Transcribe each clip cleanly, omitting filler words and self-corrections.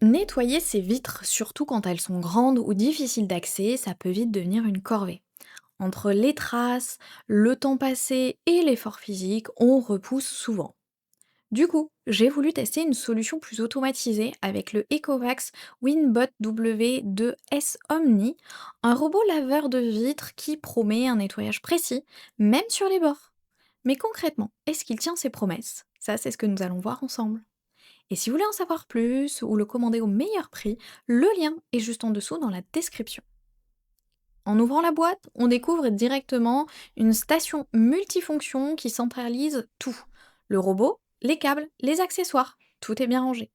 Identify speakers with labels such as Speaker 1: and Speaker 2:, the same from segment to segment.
Speaker 1: Nettoyer ses vitres, surtout quand elles sont grandes ou difficiles d'accès, ça peut vite devenir une corvée. Entre les traces, le temps passé et l'effort physique, on repousse souvent. Du coup, j'ai voulu tester une solution plus automatisée avec le Ecovacs Winbot W2S Omni, un robot laveur de vitres qui promet un nettoyage précis, même sur les bords. Mais concrètement, est-ce qu'il tient ses promesses? Ça, c'est ce que nous allons voir ensemble. Et si vous voulez en savoir plus ou le commander au meilleur prix, le lien est juste en dessous dans la description. En ouvrant la boîte, on découvre directement une station multifonction qui centralise tout. Le robot, les câbles, les accessoires, tout est bien rangé.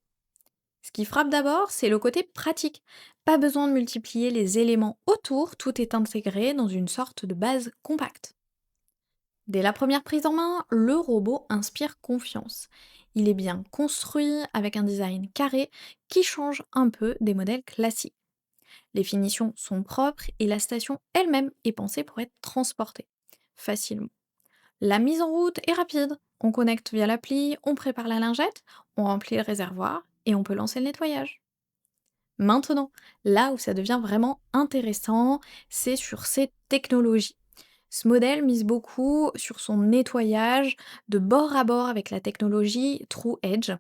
Speaker 1: Ce qui frappe d'abord, c'est le côté pratique. Pas besoin de multiplier les éléments autour, tout est intégré dans une sorte de base compacte. Dès la première prise en main, le robot inspire confiance. Il est bien construit avec un design carré qui change un peu des modèles classiques. Les finitions sont propres et la station elle-même est pensée pour être transportée facilement. La mise en route est rapide. On connecte via l'appli, on prépare la lingette, on remplit le réservoir et on peut lancer le nettoyage. Maintenant, là où ça devient vraiment intéressant, c'est sur ces technologies. Ce modèle mise beaucoup sur son nettoyage de bord à bord avec la technologie True Edge.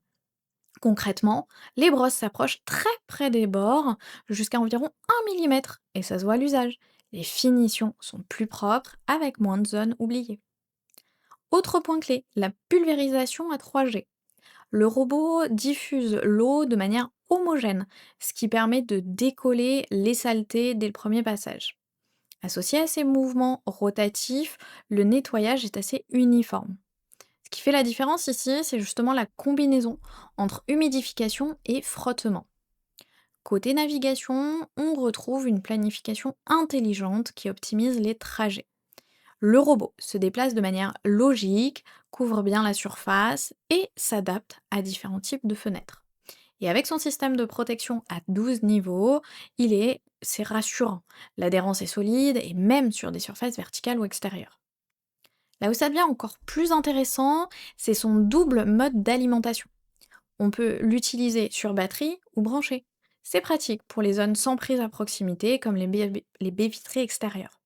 Speaker 1: Concrètement, les brosses s'approchent très près des bords, jusqu'à environ 1 mm, et ça se voit à l'usage. Les finitions sont plus propres, avec moins de zones oubliées. Autre point clé, la pulvérisation à 3G. Le robot diffuse l'eau de manière homogène, ce qui permet de décoller les saletés dès le premier passage. Associé à ces mouvements rotatifs, le nettoyage est assez uniforme. Ce qui fait la différence ici, c'est justement la combinaison entre humidification et frottement. Côté navigation, on retrouve une planification intelligente qui optimise les trajets. Le robot se déplace de manière logique, couvre bien la surface et s'adapte à différents types de fenêtres. Et avec son système de protection à 12 niveaux, c'est rassurant. L'adhérence est solide et même sur des surfaces verticales ou extérieures. Là où ça devient encore plus intéressant, c'est son double mode d'alimentation. On peut l'utiliser sur batterie ou branché. C'est pratique pour les zones sans prise à proximité comme les baies vitrées extérieures.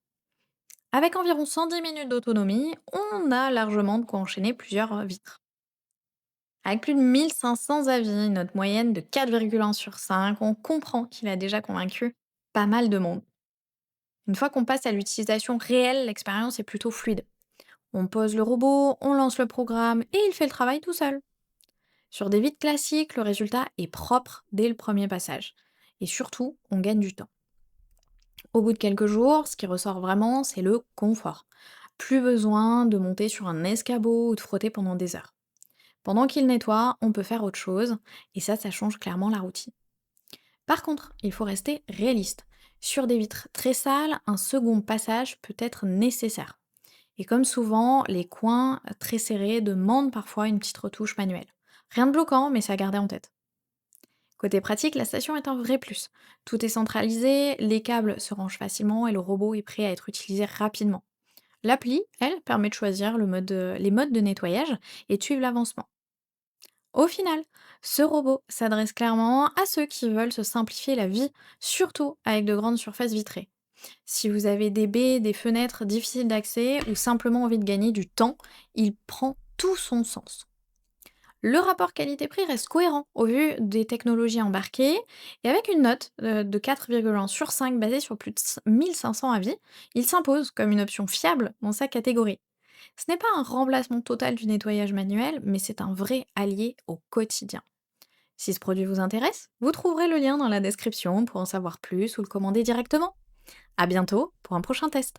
Speaker 1: Avec environ 110 minutes d'autonomie, on a largement de quoi enchaîner plusieurs vitres. Avec plus de 1500 avis, une note moyenne de 4,1 sur 5, on comprend qu'il a déjà convaincu pas mal de monde. Une fois qu'on passe à l'utilisation réelle, l'expérience est plutôt fluide. On pose le robot, on lance le programme et il fait le travail tout seul. Sur des vides classiques, le résultat est propre dès le premier passage. Et surtout, on gagne du temps. Au bout de quelques jours, ce qui ressort vraiment, c'est le confort. Plus besoin de monter sur un escabeau ou de frotter pendant des heures. Pendant qu'il nettoie, on peut faire autre chose, et ça change clairement la routine. Par contre, il faut rester réaliste. Sur des vitres très sales, un second passage peut être nécessaire. Et comme souvent, les coins très serrés demandent parfois une petite retouche manuelle. Rien de bloquant, mais c'est à garder en tête. Côté pratique, la station est un vrai plus. Tout est centralisé, les câbles se rangent facilement et le robot est prêt à être utilisé rapidement. L'appli, elle, permet de choisir les modes de nettoyage et de suivre l'avancement. Au final, ce robot s'adresse clairement à ceux qui veulent se simplifier la vie, surtout avec de grandes surfaces vitrées. Si vous avez des baies, des fenêtres difficiles d'accès ou simplement envie de gagner du temps, il prend tout son sens. Le rapport qualité-prix reste cohérent au vu des technologies embarquées et avec une note de 4,1 sur 5 basée sur plus de 1500 avis, il s'impose comme une option fiable dans sa catégorie. Ce n'est pas un remplacement total du nettoyage manuel, mais c'est un vrai allié au quotidien. Si ce produit vous intéresse, vous trouverez le lien dans la description pour en savoir plus ou le commander directement. À bientôt pour un prochain test.